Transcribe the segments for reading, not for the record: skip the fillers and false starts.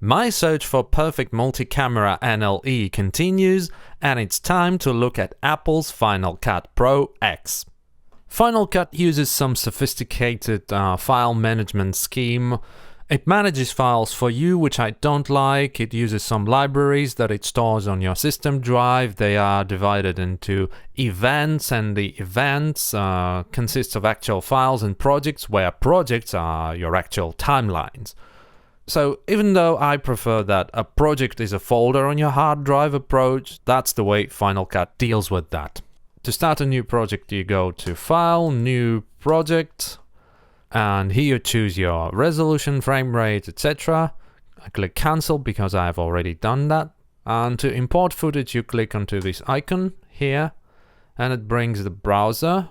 My search for perfect multi-camera NLE continues, and it's time to look at Apple's Final Cut Pro X. Final Cut uses some sophisticated file management scheme. It manages files for you, which I don't like. It uses some libraries that it stores on your system drive. They are divided into events, and the events consist of actual files and projects, where projects are your actual timelines. So even though I prefer that a project is a folder on your hard drive approach, that's the way Final Cut deals with that. To start a new project, you go to File, New Project, and here you choose your resolution, frame rate, etc. I click Cancel because I have already done that. And to import footage, you click onto this icon here, and it brings the browser.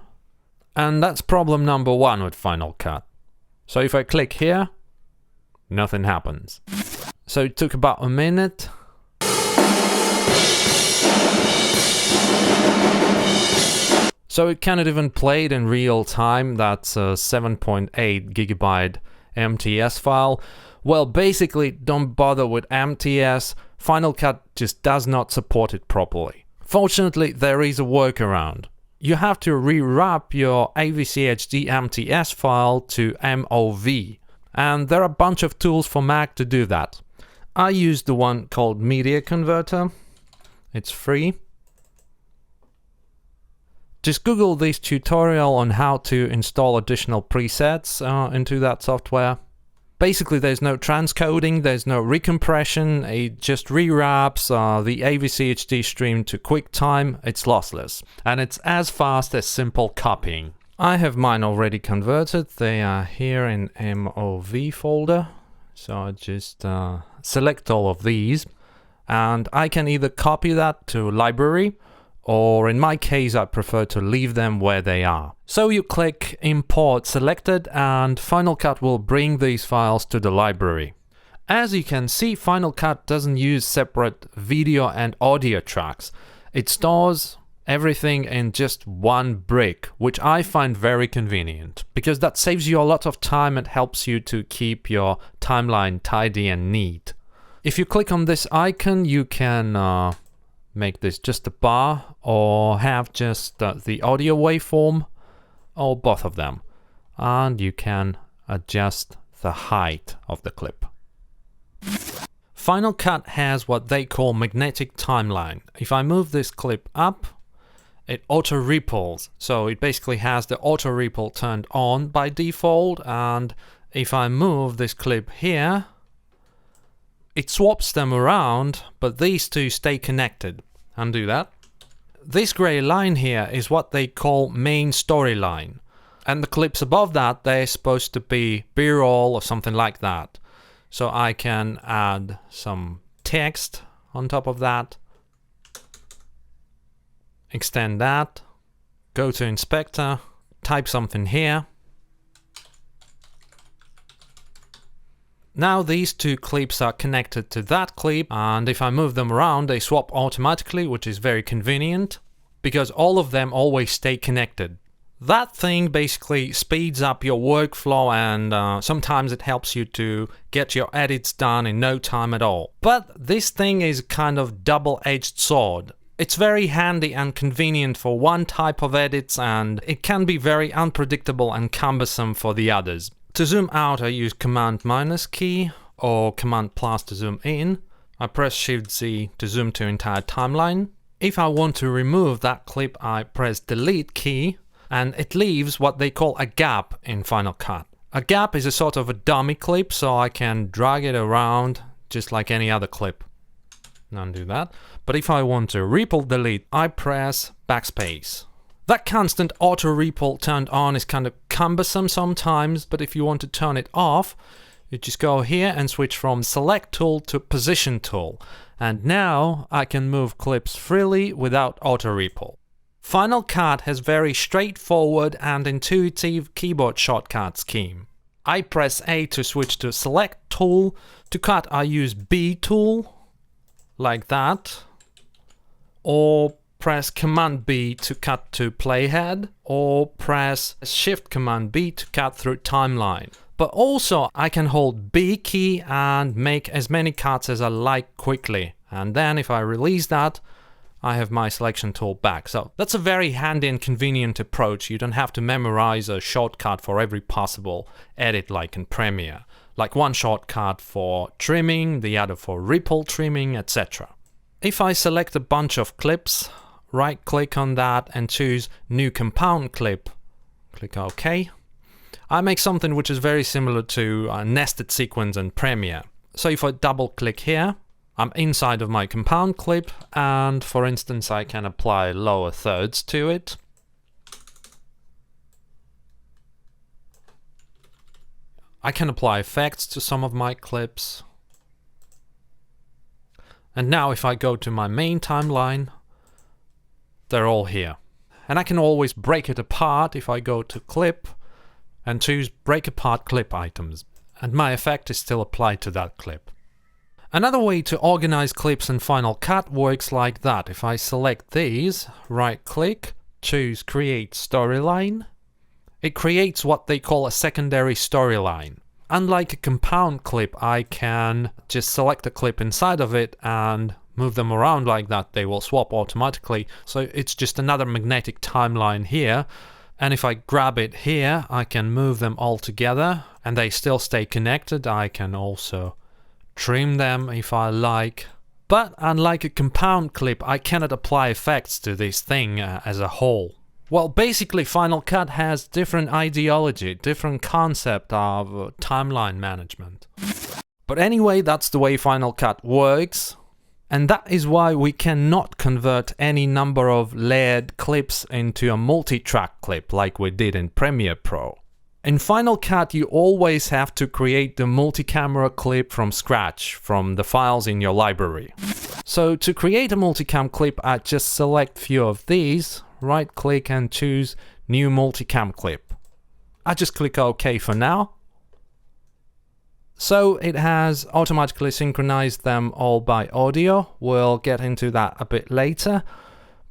And that's problem number one with Final Cut. So if I click here, nothing happens. So it took about a minute. So it cannot even play it in real time. That's a 7.8 gigabyte MTS file. Well, basically, don't bother with MTS. Final Cut just does not support it properly. Fortunately, there is a workaround. You have to rewrap your AVC HD MTS file to MOV. And there are a bunch of tools for Mac to do that. I use the one called Media Converter. It's free. Just Google this tutorial on how to install additional presets into that software. Basically, there's no transcoding, there's no recompression, it just rewraps the AVC HD stream to QuickTime. It's lossless, and it's as fast as simple copying. I have mine already converted. They are here in MOV folder. So I just select all of these, and I can either copy that to library, or in my case, I prefer to leave them where they are. So you click Import Selected, and Final Cut will bring these files to the library. As you can see, Final Cut doesn't use separate video and audio tracks. It stores everything in just one brick, which I find very convenient, because that saves you a lot of time and helps you to keep your timeline tidy and neat. If you click on this icon, you can make this just a bar, or have just the audio waveform, or both of them. And you can adjust the height of the clip. Final Cut has what they call magnetic timeline. If I move this clip up, it auto ripples. So it basically has the auto ripple turned on by default, and if I move this clip here, it swaps them around, but these two stay connected. Undo that. This gray line here is what they call main storyline. And the clips above that, they're supposed to be B-roll or something like that. So I can add some text on top of that. Extend that. Go to Inspector. Type something here. Now these two clips are connected to that clip, and if I move them around, they swap automatically, which is very convenient, because all of them always stay connected. That thing basically speeds up your workflow, and sometimes it helps you to get your edits done in no time at all. But this thing is kind of double-edged sword. It's very handy and convenient for one type of edits, and it can be very unpredictable and cumbersome for the others. To zoom out, I use Command- key or Command+ to zoom in. I press Shift-Z to zoom to entire timeline. If I want to remove that clip, I press Delete key, and it leaves what they call a gap in Final Cut. A gap is a sort of a dummy clip, so I can drag it around just like any other clip. Undo that. But if I want to ripple delete, I press Backspace. That constant auto ripple turned on is kind of cumbersome sometimes, but if you want to turn it off, you just go here and switch from Select Tool to Position Tool. And now I can move clips freely without auto ripple. Final Cut has very straightforward and intuitive keyboard shortcut scheme. I press A to switch to Select Tool. To cut, I use B tool, like that. Or press Command B to cut to playhead, or press Shift Command B to cut through timeline. But also I can hold B key and make as many cuts as I like quickly. And then if I release that, I have my selection tool back. So that's a very handy and convenient approach. You don't have to memorize a shortcut for every possible edit like in Premiere. Like one shortcut for trimming, the other for ripple trimming, etc. If I select a bunch of clips, right click on that and choose New Compound Clip, click OK. I make something which is very similar to a nested sequence in Premiere. So if I double click here, I'm inside of my compound clip, and for instance I can apply lower thirds to it. I can apply effects to some of my clips. And now if I go to my main timeline, they're all here. And I can always break it apart if I go to Clip and choose Break Apart Clip Items. And my effect is still applied to that clip. Another way to organize clips in Final Cut works like that. If I select these, right click, choose Create Storyline, it creates what they call a secondary storyline. Unlike a compound clip, I can just select a clip inside of it and move them around like that. They will swap automatically. So it's just another magnetic timeline here. And if I grab it here, I can move them all together and they still stay connected. I can also trim them if I like. But unlike a compound clip, I cannot apply effects to this thing as a whole. Well, basically Final Cut has different ideology, different concept of timeline management. But anyway, that's the way Final Cut works. And that is why we cannot convert any number of layered clips into a multi-track clip like we did in Premiere Pro. In Final Cut, you always have to create the multi-camera clip from scratch, from the files in your library. So to create a multicam clip, I just select few of these, right click and choose New Multicam Clip. I just click OK for now. So it has automatically synchronized them all by audio. We'll get into that a bit later.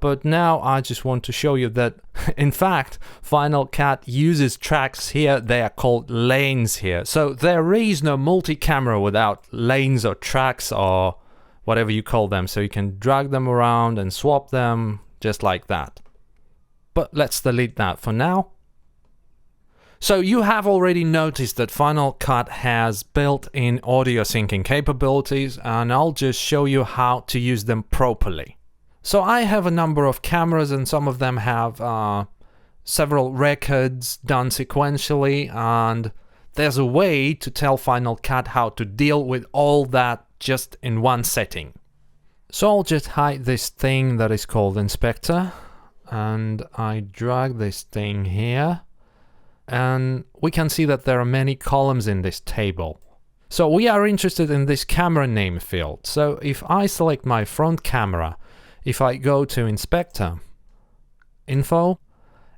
But now I just want to show you that, in fact, Final Cut uses tracks here. They are called lanes here. So there is no multi-camera without lanes or tracks or whatever you call them. So you can drag them around and swap them just like that. But let's delete that for now. So you have already noticed that Final Cut has built-in audio syncing capabilities, and I'll just show you how to use them properly. So I have a number of cameras and some of them have several records done sequentially, and there's a way to tell Final Cut how to deal with all that just in one setting. So I'll just hide this thing that is called Inspector, and I drag this thing here, and we can see that there are many columns in this table. So we are interested in this camera name field. So if I select my front camera, if I go to Inspector, Info,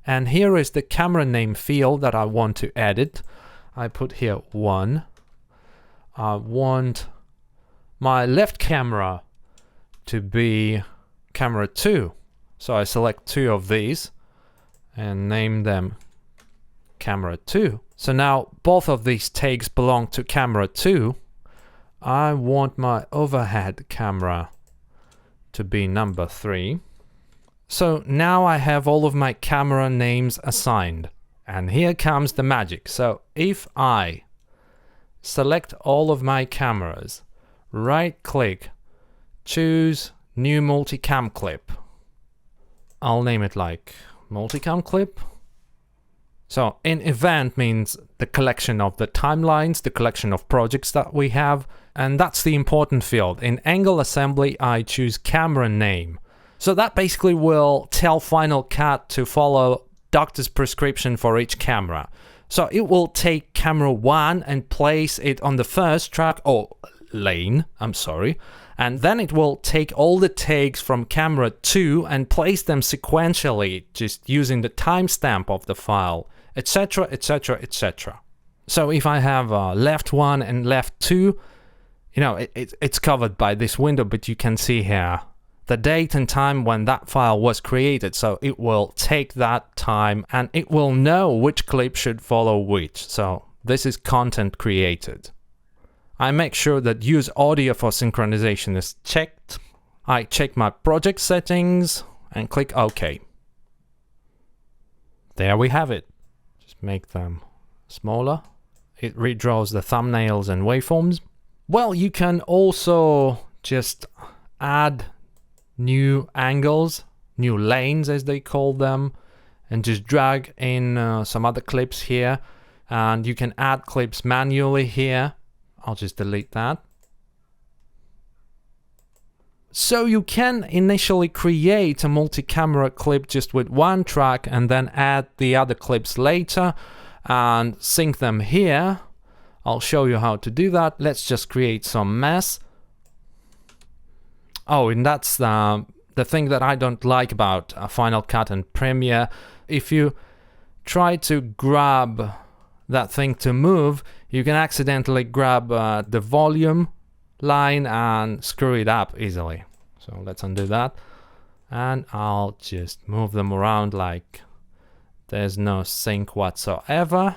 and here is the camera name field that I want to edit. I put here 1. I want my left camera to be camera 2. So I select 2 of these and name them camera 2. So now both of these tags belong to camera 2. I want my overhead camera to be number 3. So now I have all of my camera names assigned. And here comes the magic. So if I select all of my cameras, right click, choose New Multicam Clip. I'll name it like Multicam Clip. So in event means the collection of the timelines, the collection of projects that we have, and that's the important field. In angle assembly, I choose camera name. So that basically will tell Final Cut to follow doctor's prescription for each camera. So it will take camera 1 and place it on the first track, or lane, I'm sorry. And then it will take all the takes from camera 2 and place them sequentially, just using the timestamp of the file, etc, etc, etc. So if I have left 1 and left 2, you know, it's covered by this window, but you can see here the date and time when that file was created. So it will take that time and it will know which clip should follow which. So this is content created. I make sure that use audio for synchronization is checked. I check my project settings and click OK. There we have it. Just make them smaller. It redraws the thumbnails and waveforms. Well, you can also just add new angles, new lanes as they call them, and just drag in some other clips here. And you can add clips manually here. I'll just delete that. So you can initially create a multi-camera clip just with one track and then add the other clips later and sync them here. I'll show you how to do that. Let's just create some mess. Oh, and that's the thing that I don't like about Final Cut and Premiere. If you try to grab that thing to move, you can accidentally grab the volume line and screw it up easily. So let's undo that. And I'll just move them around like there's no sync whatsoever.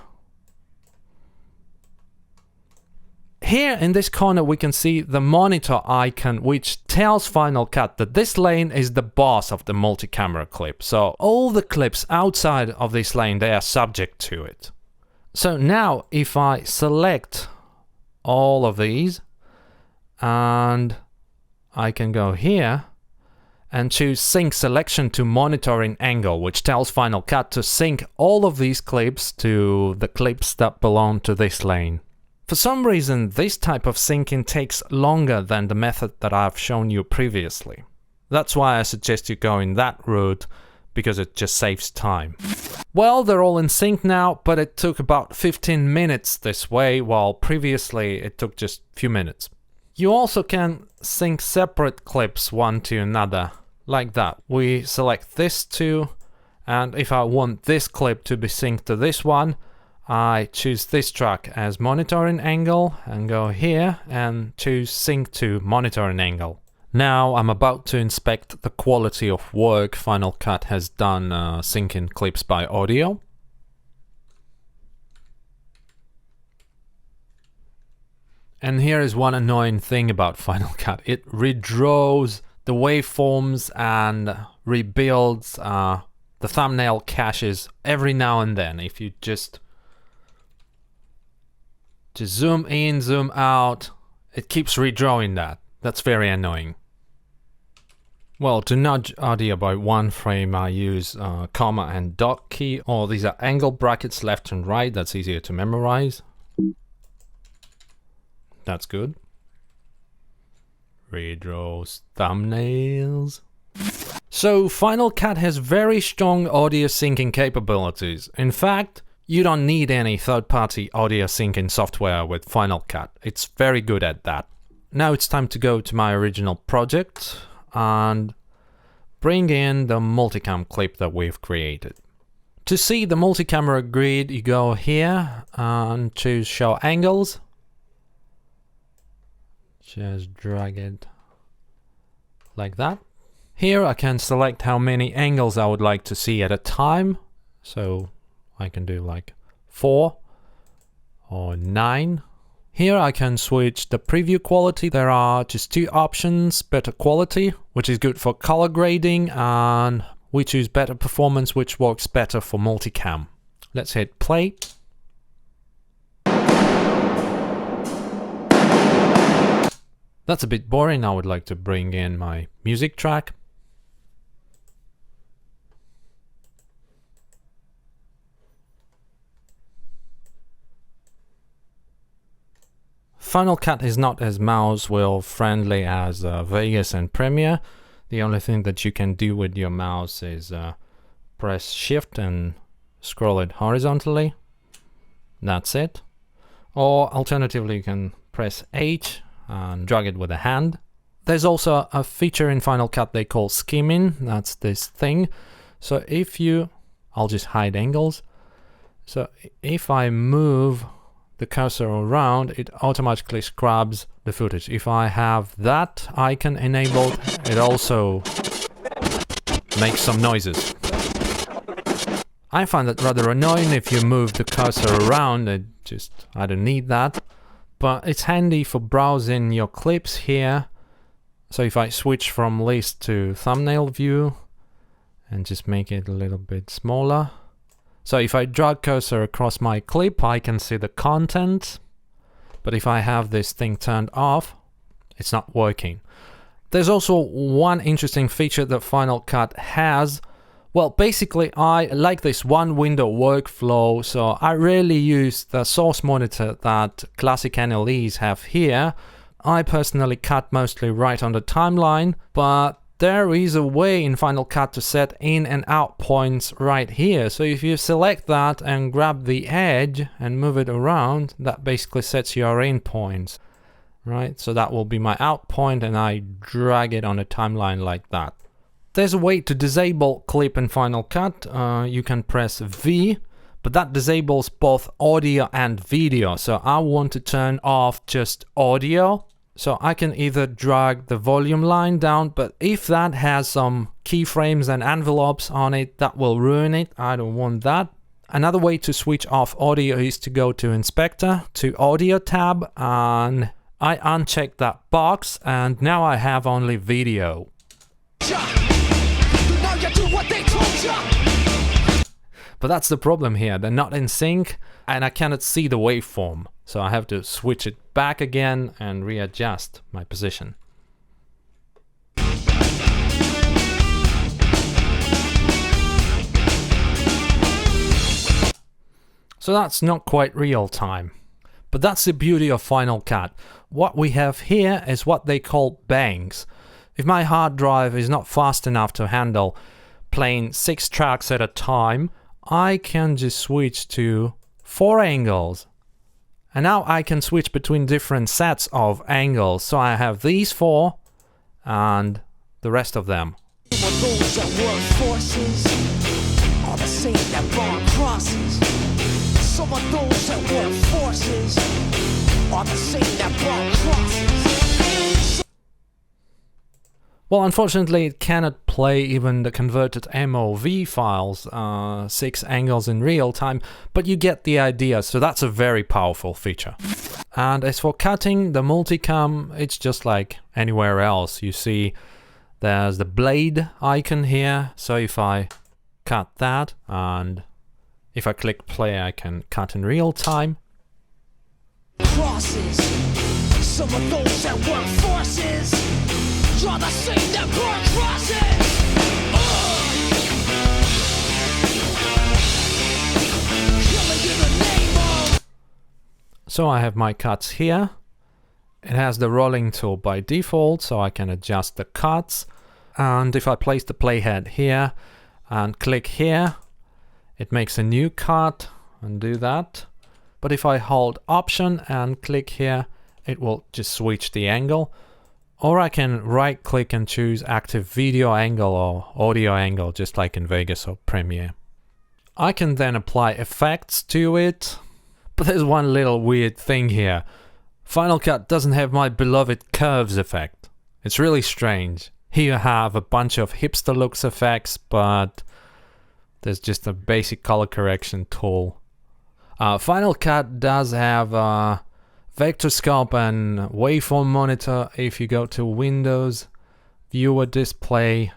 Here in this corner we can see the monitor icon, which tells Final Cut that this lane is the boss of the multi-camera clip. So all the clips outside of this lane, they are subject to it. So now if I select all of these and I can go here and choose sync selection to monitoring angle, which tells Final Cut to sync all of these clips to the clips that belong to this lane. For some reason, this type of syncing takes longer than the method that I've shown you previously. That's why I suggest you go in that route, because it just saves time. Well, they're all in sync now, but it took about 15 minutes this way, while previously it took just a few minutes. You also can sync separate clips one to another, like that. We select this two, and if I want this clip to be synced to this one, I choose this track as monitoring angle and go here and choose sync to monitoring angle. Now I'm about to inspect the quality of work Final Cut has done syncing clips by audio. And here is one annoying thing about Final Cut. It redraws the waveforms and rebuilds the thumbnail caches every now and then. If you just zoom in, zoom out, it keeps redrawing that. That's very annoying. Well, to nudge audio by one frame, I use comma and dot key, or these are angle brackets left and right. That's easier to memorize. That's good. Redraws thumbnails. So Final Cut has very strong audio syncing capabilities. In fact, you don't need any third-party audio syncing software with Final Cut. It's very good at that. Now it's time to go to my original project and bring in the multicam clip that we've created. To see the multi-camera grid, you go here and choose show angles. Just drag it like that. Here I can select how many angles I would like to see at a time. So I can do like 4 or 9. Here I can switch the preview quality. There are just 2 options: better quality, which is good for color grading, and we choose better performance, which works better for multicam. Let's hit play. That's a bit boring. I would like to bring in my music track. Final Cut is not as mouse wheel friendly as Vegas and Premiere. The only thing that you can do with your mouse is press Shift and scroll it horizontally. That's it. Or alternatively, you can press H and drag it with a hand. There's also a feature in Final Cut they call skimming. That's this thing. So if you, I'll just hide angles. So if I move the the cursor around, it automatically scrubs the footage. If I have that icon enabled, it also makes some noises. I find that rather annoying if you move the cursor around. I don't need that. But it's handy for browsing your clips here. So if I switch from list to thumbnail view and just make it a little bit smaller. So if I drag cursor across my clip, I can see the content. But if I have this thing turned off, it's not working. There's also one interesting feature that Final Cut has. Well, basically, I like this one window workflow, so I rarely use the source monitor that classic NLEs have here. I personally cut mostly right on the timeline, but there is a way in Final Cut to set in and out points right here. So if you select that and grab the edge and move it around, that basically sets your in points, right? So that will be my out point, and I drag it on the timeline like that. There's a way to disable clip in Final Cut. You can press V, but that disables both audio and video. So I want to turn off just audio. So I can either drag the volume line down, but if that has some keyframes and envelopes on it, that will ruin it. I don't want that. Another way to switch off audio is to go to Inspector, to Audio tab, and I uncheck that box, and now I have only video. But that's the problem here, they're not in sync and I cannot see the waveform. So I have to switch it back again and readjust my position. So that's not quite real time. But that's the beauty of Final Cut. What we have here is what they call banks. If my hard drive is not fast enough to handle playing 6 tracks at a time, I can just switch to 4 angles. And now I can switch between different sets of angles. So I have these 4 and the rest of them. Those that work forces are the same that burn crosses. Some of those that work forces are the same that burn crosses. Well, unfortunately, it cannot play even the converted MOV files, 6 angles in real time, but you get the idea, so that's a very powerful feature. And as for cutting, the multicam, it's just like anywhere else. You see there's the blade icon here, so if I cut that, and if I click play, I can cut in real time. Crosses, some of those that work forces. Draw the same that burn crosses. So I have my cuts here. It has the rolling tool by default, so I can adjust the cuts. And if I place the playhead here and click here, it makes a new cut and do that. But if I hold Option and click here, it will just switch the angle. Or I can right click and choose active video angle or audio angle, just like in Vegas or Premiere. I can then apply effects to it, but there's one little weird thing here. Final Cut doesn't have my beloved curves effect. It's really strange. Here you have a bunch of hipster looks effects, but there's just a basic color correction tool. Final Cut does have a vector scope and waveform monitor. If you go to Windows, Viewer Display,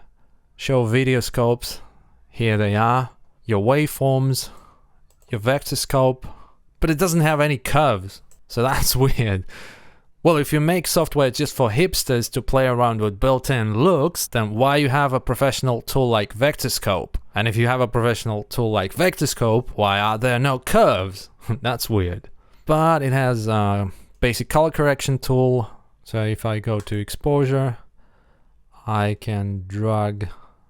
Show Video Scopes, here they are, your waveforms, your vector scope, but it doesn't have any curves, so that's weird. Well, if you make software just for hipsters to play around with built-in looks, then why you have a professional tool like vector scope? And if you have a professional tool like vector scope, why are there no curves? That's weird. But it has a basic color correction tool. So if I go to exposure, I can drag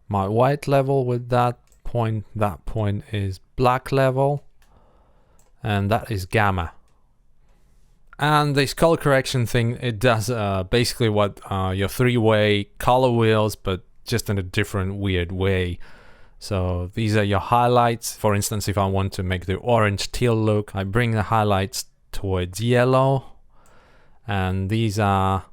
my white level with that point. That point is black level, and that is gamma. And this color correction thing, it does basically what your 3-way color wheels, but just in a different weird way. So these are your highlights. For instance, if I want to make the orange teal look, I bring the highlights towards yellow. And these are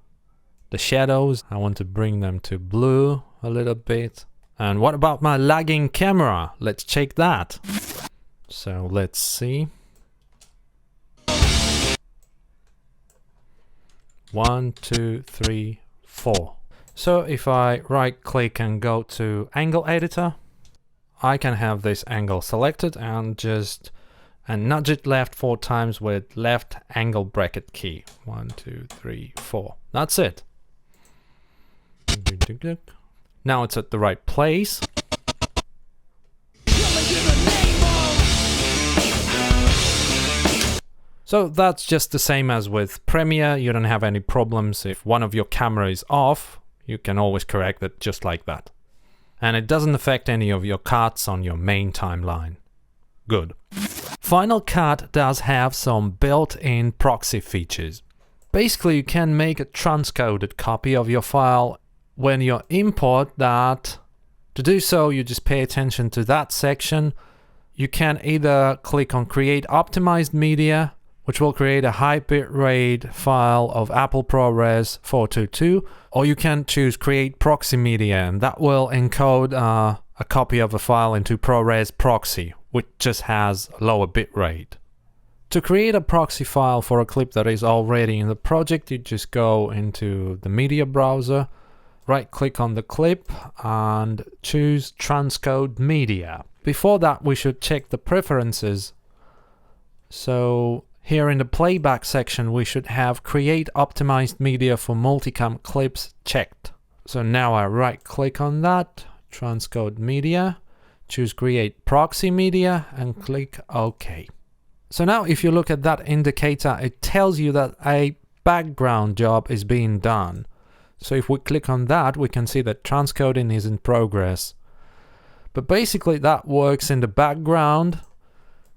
the shadows. I want to bring them to blue a little bit. And what about my lagging camera? Let's check that. So let's see. 1, 2, 3, 4. So if I right click and go to angle editor, I can have this angle selected and just nudge it left 4 times with left angle bracket key. 1, 2, 3, 4. That's it. Now it's at the right place. So that's just the same as with Premiere. You don't have any problems. If one of your camera is off, you can always correct it just like that. And it doesn't affect any of your cuts on your main timeline. Good. Final Cut does have some built-in proxy features. Basically, you can make a transcoded copy of your file when you import that. To do so, you just pay attention to that section. You can either click on Create Optimized Media, which will create a high bitrate file of Apple ProRes 422, or you can choose Create Proxy Media, and that will encode a copy of a file into ProRes Proxy, which just has lower bitrate. To create a proxy file for a clip that is already in the project, you just go into the media browser, right-click on the clip, and choose Transcode Media. Before that, we should check the preferences. So here in the playback section, we should have Create Optimized Media for Multicam Clips checked. So now I right-click on that, Transcode Media, choose Create Proxy Media, and click OK. So now if you look at that indicator, it tells you that a background job is being done. So if we click on that, we can see that transcoding is in progress. But basically that works in the background,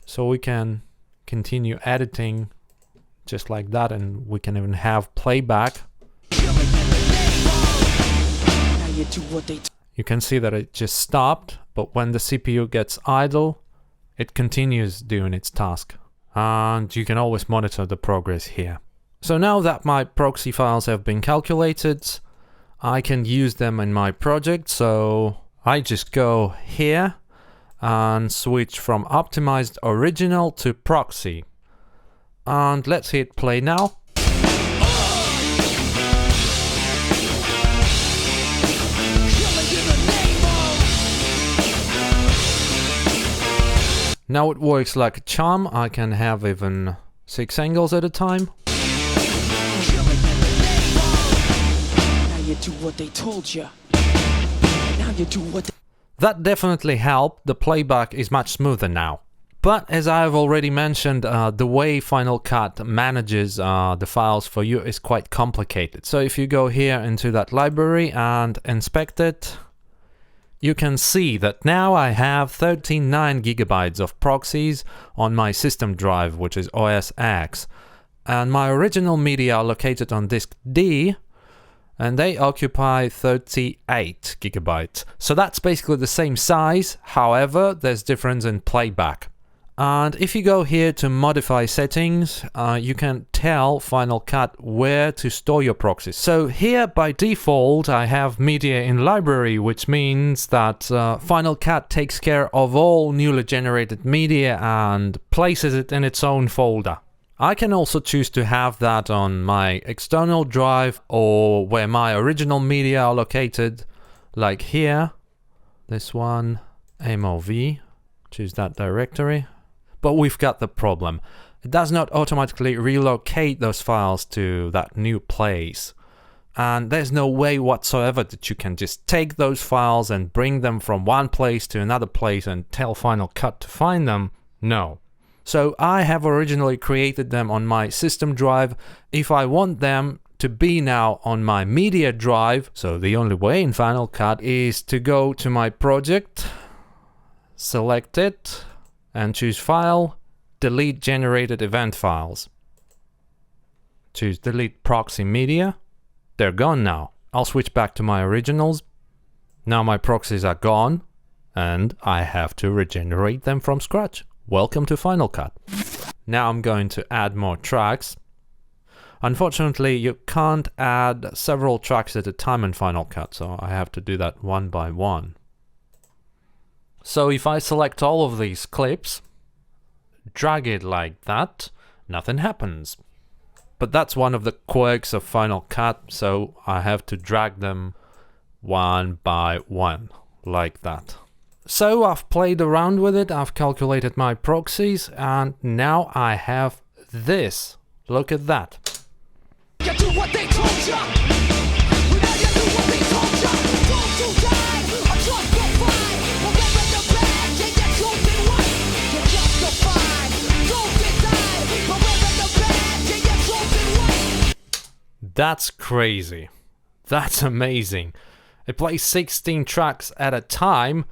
so we can continue editing just like that, and we can even have playback. You can see that it just stopped, but when the CPU gets idle, it continues doing its task. And you can always monitor the progress here. So now that my proxy files have been calculated, I can use them in my project. So I just go here and switch from optimized original to proxy. And let's hit play now. Now it works like a charm. I can have even 6 angles at a time. Now you do what they told you. Now you do what That definitely helped. The playback is much smoother now. But as I've already mentioned, the way Final Cut manages the files for you is quite complicated. So if you go here into that library and inspect it, you can see that now I have 39 gigabytes of proxies on my system drive, which is OS X. And my original media are located on disk D, and they occupy 38 gigabytes. So that's basically the same size. However, there's difference in playback. And if you go here to modify settings, you can tell Final Cut where to store your proxies. So here by default, I have media in library, which means that Final Cut takes care of all newly generated media and places it in its own folder. I can also choose to have that on my external drive or where my original media are located, like here, this one, MOV, choose that directory. But we've got the problem. It does not automatically relocate those files to that new place. And there's no way whatsoever that you can just take those files and bring them from one place to another place and tell Final Cut to find them. No. So I have originally created them on my system drive. If I want them to be now on my media drive, so the only way in Final Cut is to go to my project, select it, and choose File, Delete Generated Event Files. Choose Delete Proxy Media. They're gone now. I'll switch back to my originals. Now my proxies are gone, and I have to regenerate them from scratch. Welcome to Final Cut. Now I'm going to add more tracks. Unfortunately, you can't add several tracks at a time in Final Cut, so I have to do that one by one. So if I select all of these clips, drag it like that, nothing happens. But that's one of the quirks of Final Cut, so I have to drag them one by one, like that. So I've played around with it, I've calculated my proxies, and now I have this. Look at that. You do what they told ya. Now you do what they told ya. Don't you die, or justified. Wherever the bad, yeah, you're chosen right. You're justified. Don't get died. Wherever the bad, yeah, you're chosen right. That's crazy. That's amazing. It plays 16 tracks at a time,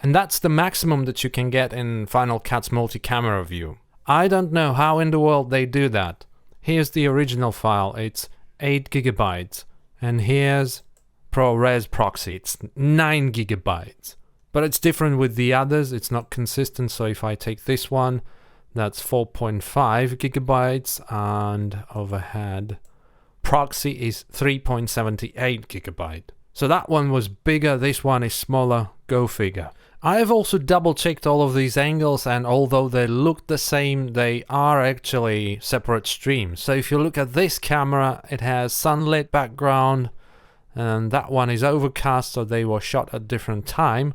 and that's the maximum that you can get in Final Cut's multi-camera view. I don't know how in the world they do that. Here's the original file, it's 8 GB, and here's ProRes proxy, it's 9 GB. But it's different with the others, it's not consistent, so if I take this one, that's 4.5 GB, and overhead proxy is 3.78 GB. So that one was bigger, this one is smaller, go figure. I have also double checked all of these angles, and although they look the same, they are actually separate streams. So if you look at this camera, it has sunlit background, and that one is overcast, so they were shot at different time.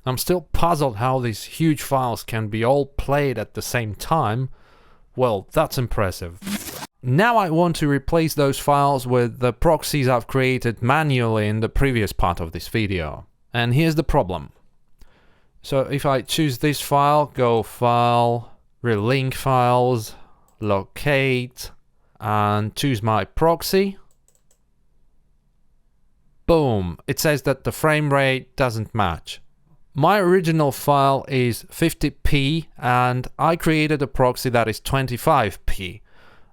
I'm still puzzled how these huge files can be all played at the same time. Well, that's impressive. Now I want to replace those files with the proxies I've created manually in the previous part of this video. And here's the problem. So if I choose this file, go File, Relink Files, Locate, and choose my proxy, boom, it says that the frame rate doesn't match. My original file is 50p, and I created a proxy that is 25p,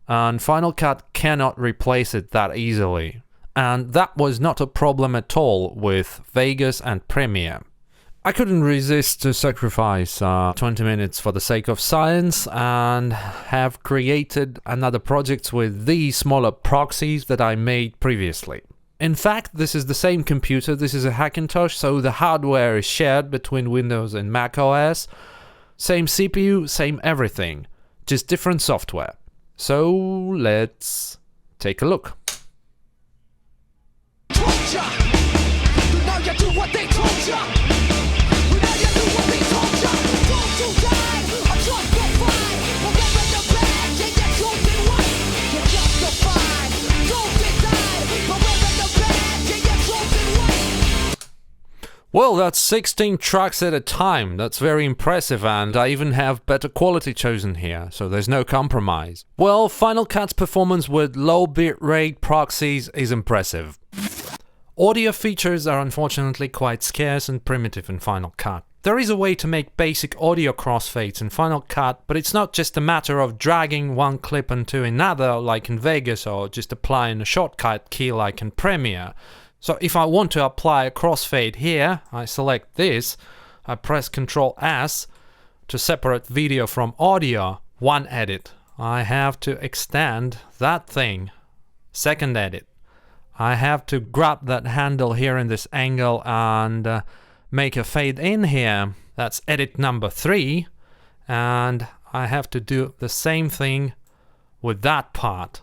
and Final Cut cannot replace it that easily. And that was not a problem at all with Vegas and Premiere. I couldn't resist to sacrifice 20 minutes for the sake of science and have created another project with these smaller proxies that I made previously. In fact, this is the same computer, this is a Hackintosh, so the hardware is shared between Windows and Mac OS. Same CPU, same everything, just different software. So let's take a look. Well, that's 16 tracks at a time. That's very impressive, and I even have better quality chosen here, so there's no compromise. Well, Final Cut's performance with low bitrate proxies is impressive. Audio features are unfortunately quite scarce and primitive in Final Cut. There is a way to make basic audio crossfades in Final Cut, but it's not just a matter of dragging one clip into another like in Vegas, or just applying a shortcut key like in Premiere. So if I want to apply a crossfade here, I select this, I press Ctrl S to separate video from audio, one edit. I have to extend that thing, second edit. I have to grab that handle here in this angle and make a fade in here. That's edit number 3. And I have to do the same thing with that part.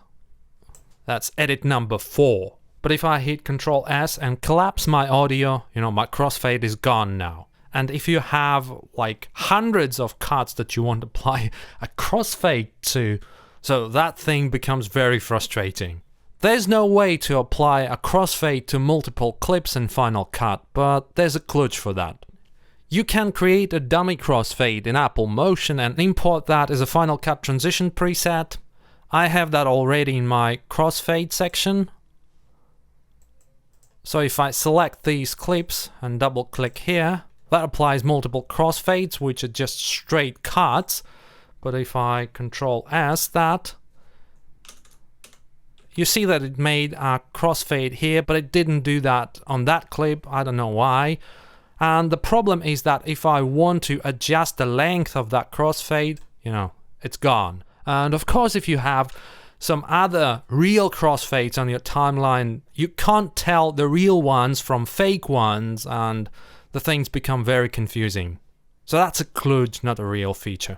That's edit number 4. But if I hit Ctrl S and collapse my audio, you know, my crossfade is gone now. And if you have like hundreds of cuts that you want to apply a crossfade to, so that thing becomes very frustrating. There's no way to apply a crossfade to multiple clips in Final Cut, but there's a kludge for that. You can create a dummy crossfade in Apple Motion and import that as a Final Cut transition preset. I have that already in my crossfade section. So if I select these clips and double click here, that applies multiple crossfades, which are just straight cuts. But if I Ctrl S that, you see that it made a crossfade here, but it didn't do that on that clip. I don't know why. And the problem is that if I want to adjust the length of that crossfade, you know, it's gone. And of course, if you have some other real crossfades on your timeline, you can't tell the real ones from fake ones, and the things become very confusing. So that's a kludge, not a real feature.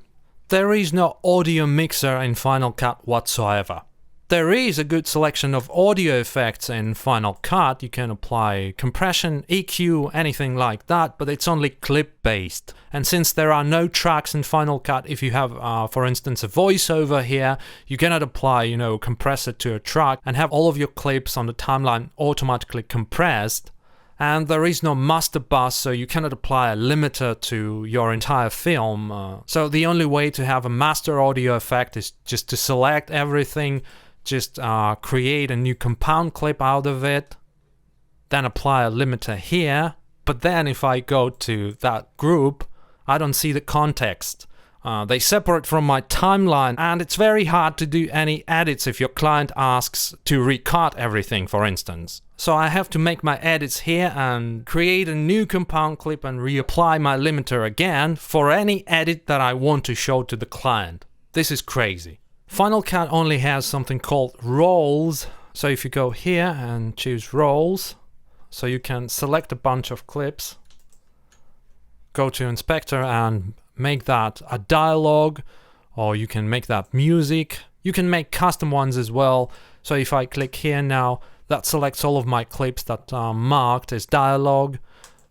There is no audio mixer in Final Cut whatsoever. There is a good selection of audio effects in Final Cut. You can apply compression, EQ, anything like that, but it's only clip-based. And since there are no tracks in Final Cut, if you have, for instance, a voiceover here, you cannot apply, compressor to a track and have all of your clips on the timeline automatically compressed. And there is no master bus, so you cannot apply a limiter to your entire film. So the only way to have a master audio effect is just to select everything, just create a new compound clip out of it, then apply a limiter here. But then if I go to that group, I don't see the context. They separate from my timeline, and it's very hard to do any edits if your client asks to recut everything, for instance. So I have to make my edits here and create a new compound clip and reapply my limiter again for any edit that I want to show to the client. This is crazy. Final Cut only has something called rolls. So if you go here and choose rolls, so you can select a bunch of clips, go to inspector and make that a dialogue, or you can make that music. You can make custom ones as well. So if I click here now, that selects all of my clips that are marked as dialogue,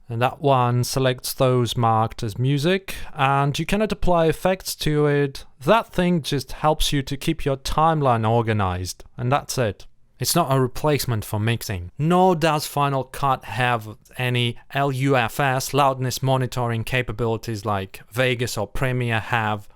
and that one selects those marked as music, and you cannot apply effects to it. That thing just helps you to keep your timeline organized, and that's it. It's not a replacement for mixing. Nor does Final Cut have any LUFS, loudness monitoring capabilities like Vegas or Premiere have.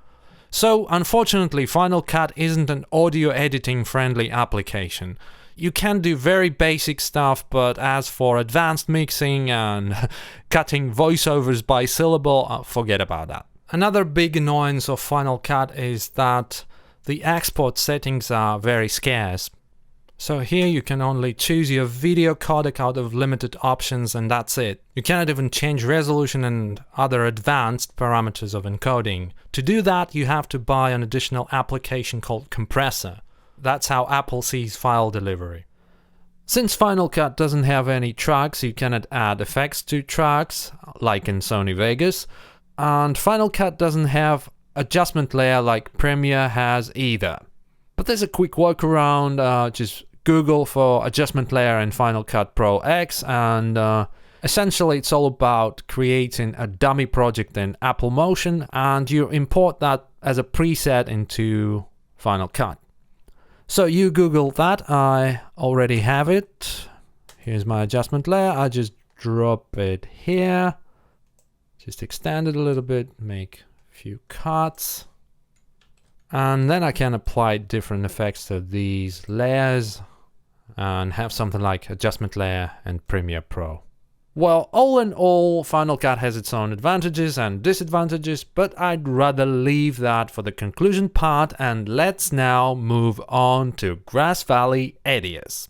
So unfortunately, Final Cut isn't an audio editing friendly application. You can do very basic stuff, but as for advanced mixing and cutting voiceovers by syllable, forget about that. Another big annoyance of Final Cut is that the export settings are very scarce. So here you can only choose your video codec out of limited options, and that's it. You cannot even change resolution and other advanced parameters of encoding. To do that, you have to buy an additional application called Compressor. That's how Apple sees file delivery. Since Final Cut doesn't have any tracks, you cannot add effects to tracks, like in Sony Vegas. And Final Cut doesn't have adjustment layer like Premiere has either. But there's a quick workaround. Just Google for adjustment layer in Final Cut Pro X, and essentially it's all about creating a dummy project in Apple Motion, and you import that as a preset into Final Cut. So you Google that, I already have it. Here's my adjustment layer, I just drop it here. Just extend it a little bit, make a few cuts. And then I can apply different effects to these layers and have something like adjustment layer and Premiere Pro. Well, all in all, Final Cut has its own advantages and disadvantages, but I'd rather leave that for the conclusion part, and let's now move on to Grass Valley Edius.